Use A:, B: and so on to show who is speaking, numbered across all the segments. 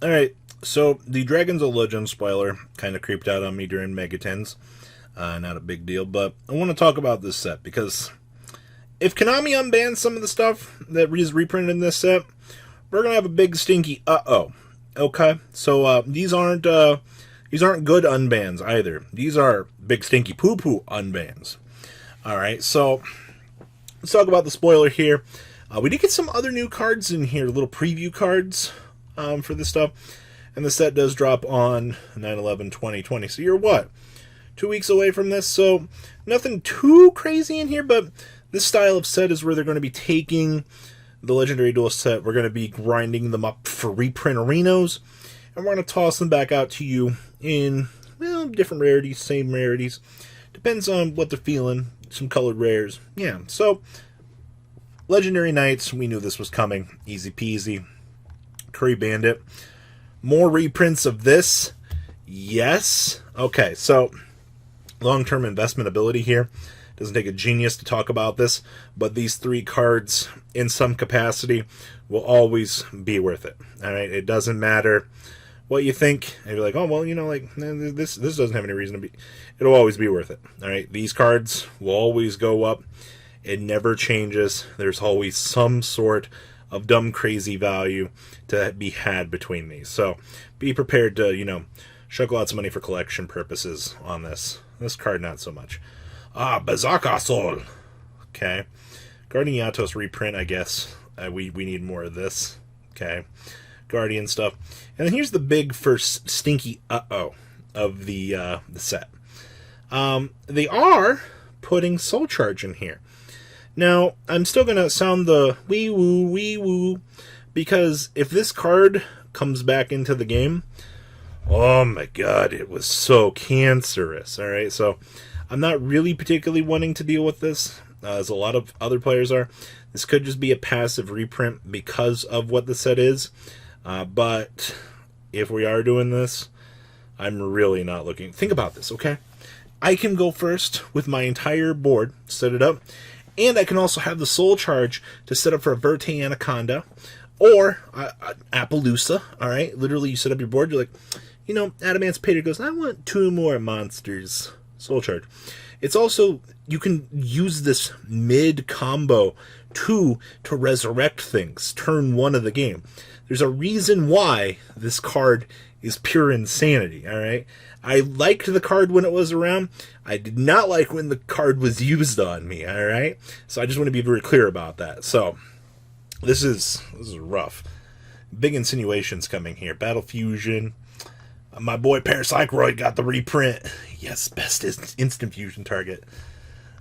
A: Alright, so the Dragons of Legend spoiler kind of creeped out on me during Megatens. Not a big deal, but I want to talk about this set because if Konami unbans some of the stuff that is reprinted in this set, we're gonna have a big stinky uh-oh. Okay, so these aren't good unbans either. These are big stinky poo-poo unbans. Alright, so let's talk about the spoiler here. We did get some other new cards in here, little preview cards for this stuff. And the set does drop on 9/11/2020. So you're what? 2 weeks away from this. So nothing too crazy in here, but this style of set is where they're going to be taking the Legendary Duel set. We're going to be grinding them up for reprint arenas. And we're going to toss them back out to you in, well, different rarities, same rarities. Depends on what they're feeling. Some colored rares. Yeah, so Legendary Knights, we knew this was coming. Easy peasy. Curry Bandit. More reprints of this? Yes. Okay, so long-term investment ability here. Doesn't take a genius to talk about this, but these 3 cards in some capacity will always be worth it. All right, it doesn't matter what you think. And you're like, oh well, you know, like this doesn't have any reason to be. It'll always be worth it. All right, these cards will always go up. It never changes. There's always some sort of dumb crazy value to be had between these. So be prepared to, you know, shuck lots of money for collection purposes on this. This card, not so much. Bazaka Soul. Okay. Guardian Yatos reprint, I guess. We need more of this. Okay. Guardian stuff. And then here's the big first stinky uh-oh of the set. They are putting Soul Charge in here. Now, I'm still going to sound the wee-woo, because if this card comes back into the game, oh my god, it was so cancerous, alright? So, I'm not really particularly wanting to deal with this, as a lot of other players are. This could just be a passive reprint because of what the set is, but if we are doing this, I'm really not looking. Think about this, okay? I can go first with my entire board, set it up, and I can also have the Soul Charge to set up for a Verte Anaconda or Appaloosa, alright? Literally, you set up your board, you're like, you know, Adamancipator goes, I want 2 more monsters. Soul Charge. It's also, you can use this mid-combo to resurrect things, turn 1 of the game. There's a reason why this card is pure insanity, alright? I liked the card when it was around. I did not like when the card was used on me, alright? So I just want to be very clear about that. So, this is rough. Big insinuations coming here. Battle Fusion. My boy Paracycloid got the reprint. Yes, best instant fusion target.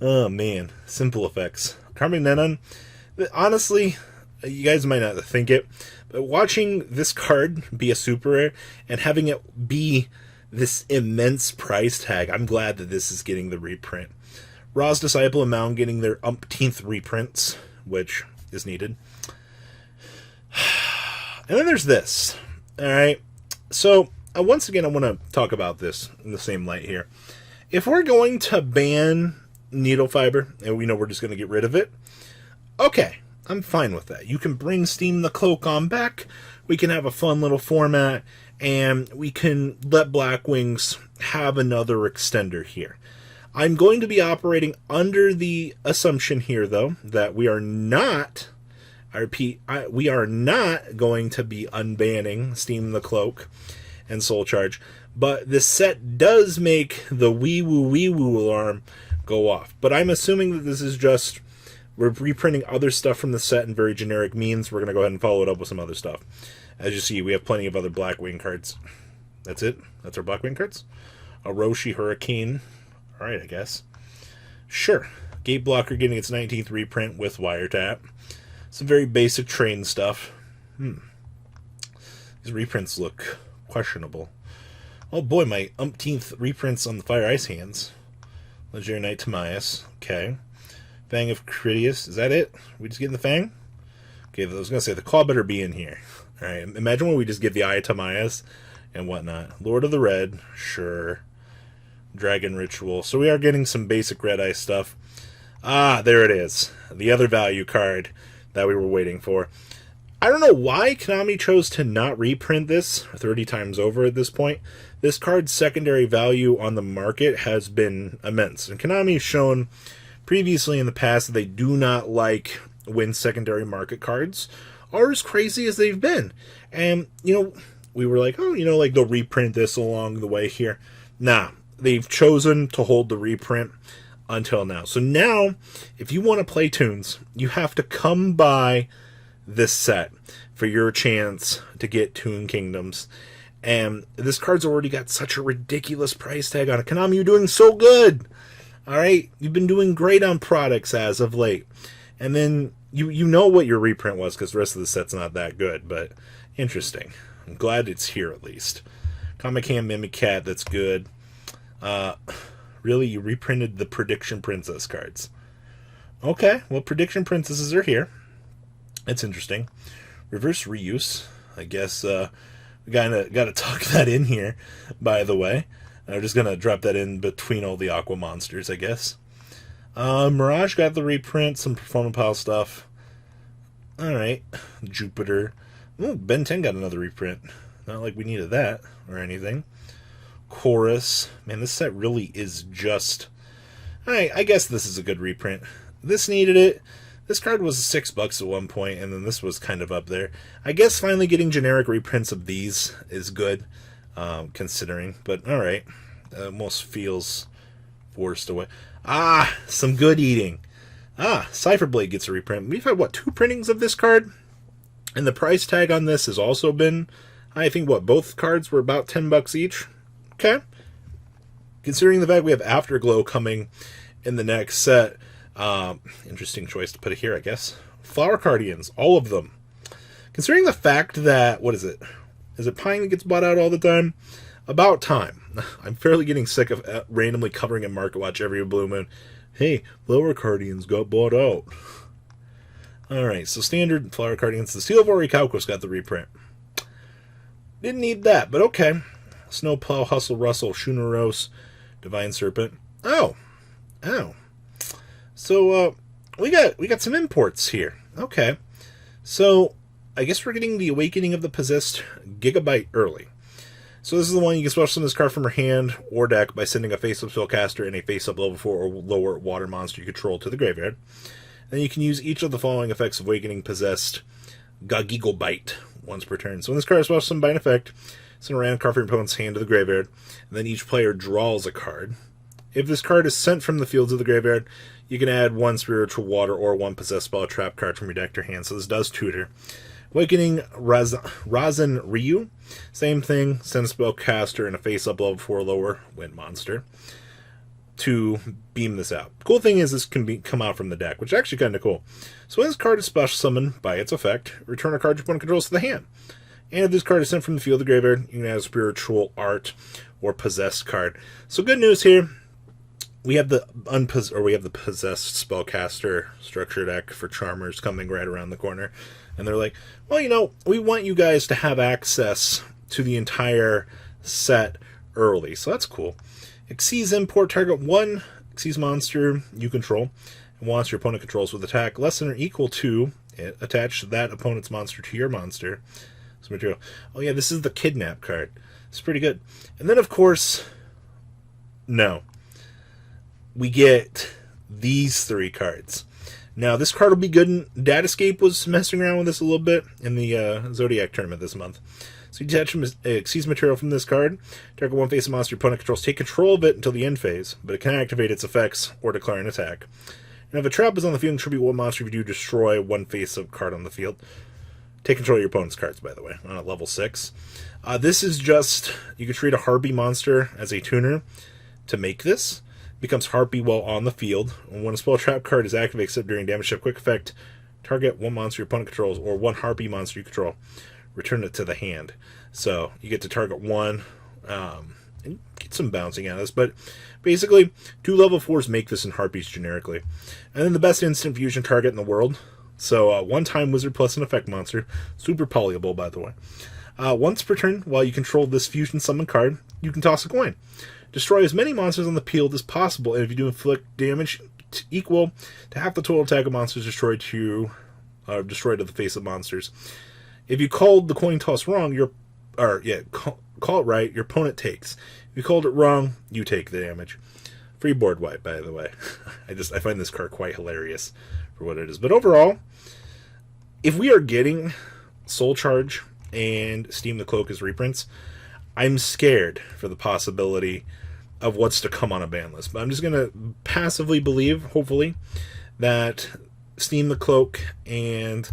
A: Oh, man. Simple effects. Carmine Nenon. Honestly, you guys might not think it, but watching this card be a super rare and having it be this immense price tag, I'm glad that this is getting the reprint. Ra's Disciple and Mound getting their umpteenth reprints, which is needed. And then there's this. Alright, so once again I want to talk about this in the same light here. If we're going to ban needle fiber, and we know we're just going to get rid of it, okay, I'm fine with that. You can bring Steam the Cloak on back, we can have a fun little format, and we can let Blackwings have another extender here. I'm going to be operating under the assumption here, though, that we are not, I repeat, we are not going to be unbanning Steam the Cloak and Soul Charge, but this set does make the wee-woo alarm go off. But I'm assuming that this is just, we're reprinting other stuff from the set in very generic means. We're going to go ahead and follow it up with some other stuff. As you see, we have plenty of other Blackwing cards. That's it? That's our Blackwing cards? A Roshi Hurricane. Alright, I guess. Sure. Gate Blocker getting its 19th reprint with Wiretap. Some very basic train stuff. These reprints look questionable. Oh boy, my umpteenth reprints on the Fire Ice hands. Legendary Knight Timaeus. Okay. Fang of Critias. Is that it? We just getting the Fang? Okay, I was going to say, the claw better be in here. Alright, imagine when we just give the Eye of Timaeus and whatnot. Lord of the Red, sure. Dragon Ritual. So we are getting some basic Red Eye stuff. Ah, there it is. The other value card that we were waiting for. I don't know why Konami chose to not reprint this 30 times over at this point. This card's secondary value on the market has been immense. And Konami has shown previously in the past that they do not like when secondary market cards are as crazy as they've been. And, we were like, oh, like they'll reprint this along the way here. Nah, they've chosen to hold the reprint until now. So now, if you want to play Toons, you have to come by this set for your chance to get Toon Kingdoms. And this card's already got such a ridiculous price tag on it. Konami, you're doing so good! Alright? You've been doing great on products as of late. And then, you know what your reprint was, because the rest of the set's not that good, but interesting. I'm glad it's here, at least. Comic Cam Mimicat, that's good. Really, you reprinted the Prediction Princess cards. Okay, well, Prediction Princesses are here. That's interesting. Reverse reuse. I guess we got to tuck that in here, by the way. I'm just going to drop that in between all the Aqua monsters, I guess. Mirage got the reprint, some Performance Pile stuff. Alright. Jupiter. Ooh, Ben 10 got another reprint. Not like we needed that or anything. Chorus. Man, this set really is just... Alright, I guess this is a good reprint. This needed it. This card was $6 at one point, and then this was kind of up there. I guess finally getting generic reprints of these is good, considering. But, alright. Almost feels forced away. Ah, some good eating. Ah, Cypherblade gets a reprint. We've had, 2 printings of this card? And the price tag on this has also been, I think, both cards were about $10 each? Okay. Considering the fact we have Afterglow coming in the next set, interesting choice to put it here, I guess. Flower Guardians, all of them. Considering the fact that, what is it? Is it Pine that gets bought out all the time? About time. I'm fairly getting sick of randomly covering a Market Watch every blue moon. Hey, Flower Guardians got bought out. Alright, so standard Flower Guardians. The Steel of Orichalcos got the reprint. Didn't need that, but okay. Snowplow, Hustle Russell, Shunaros, Divine Serpent. Oh. So, we got some imports here. Okay. So, I guess we're getting the Awakening of the Possessed Gigabyte early. So this is the one you can special summon this card from your hand or deck by sending a face-up spellcaster and a face-up level 4 or lower water monster you control to the graveyard. Then you can use each of the following effects of Awakening Possessed Gigabyte once per turn. So when this card is special summoned by an effect, send a random card from your opponent's hand to the graveyard, and then each player draws a card. If this card is sent from the field to the graveyard, you can add 1 Spiritual Water or 1 Possessed Spell Trap card from your deck to your hand, so this does tutor. Awakening Razan Ryu, same thing, send a spellcaster and a face-up level 4 lower wind monster to beam this out. Cool thing is this can come out from the deck, which is actually kind of cool. So when this card is special summoned by its effect, return a card your opponent controls to the hand. And if this card is sent from the field to the graveyard, you can add a Spiritual Art or Possessed card. So good news here. We have the Possessed Spellcaster structure deck for Charmers coming right around the corner. And they're like, well, we want you guys to have access to the entire set early. So that's cool. Xyz import, target 1 Xyz monster you control. And monster your opponent controls with attack less than or equal to it. Attach that opponent's monster to your monster. Some material. Oh yeah, this is the Kidnap card. It's pretty good. And then, of course, no. We get these 3 cards. Now, this card will be good. Datascape was messing around with this a little bit in the Zodiac tournament this month. So you detach Xyz material from this card. Target 1 face of monster your opponent controls. Take control of it until the end phase, but it can activate its effects or declare an attack. And if a trap is on the field, contribute 1 monster. If you do, destroy 1 face of card on the field. Take control of your opponent's cards, by the way, on at level 6. This is just, you can treat a Harpy monster as a tuner to make this. Becomes Harpy while on the field. And when a spell trap card is activated except during damage shift quick effect, target 1 monster your opponent controls or 1 Harpy monster you control. Return it to the hand. So you get to target 1 and get some bouncing out of this. But basically, 2 level 4s make this in Harpies generically. And then the best instant fusion target in the world. So 1 time wizard plus an effect monster. Super polyable, by the way. Once per turn, while you control this fusion summon card, you can toss a coin. Destroy as many monsters on the field as possible, and if you do inflict damage, equal to half the total attack of monsters destroyed to the face of monsters. If you called the coin toss wrong, call it right, your opponent takes. If you called it wrong, you take the damage. Free board wipe, by the way. I find this card quite hilarious for what it is. But overall, if we are getting Soul Charge and Steam the Cloak as reprints, I'm scared for the possibility of what's to come on a ban list. But I'm just going to passively believe, hopefully, that Steam the Cloak and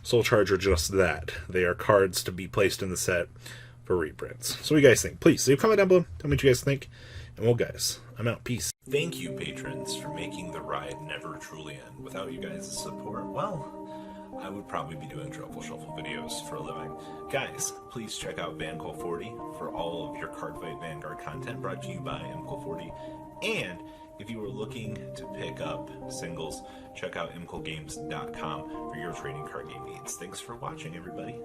A: Soul Charge are just that. They are cards to be placed in the set for reprints. So what do you guys think? Please leave a comment down below. Tell me what you guys think. And well, guys, I'm out. Peace. Thank you, patrons, for making the ride never truly end. Without you guys' support, well, I would probably be doing Truffle Shuffle videos for a living. Guys, please check out VanCole40 for all of your Cardfight Vanguard content brought to you by MCole40. And if you are looking to pick up singles, check out mcolegames.com for your trading card game needs. Thanks for watching, everybody.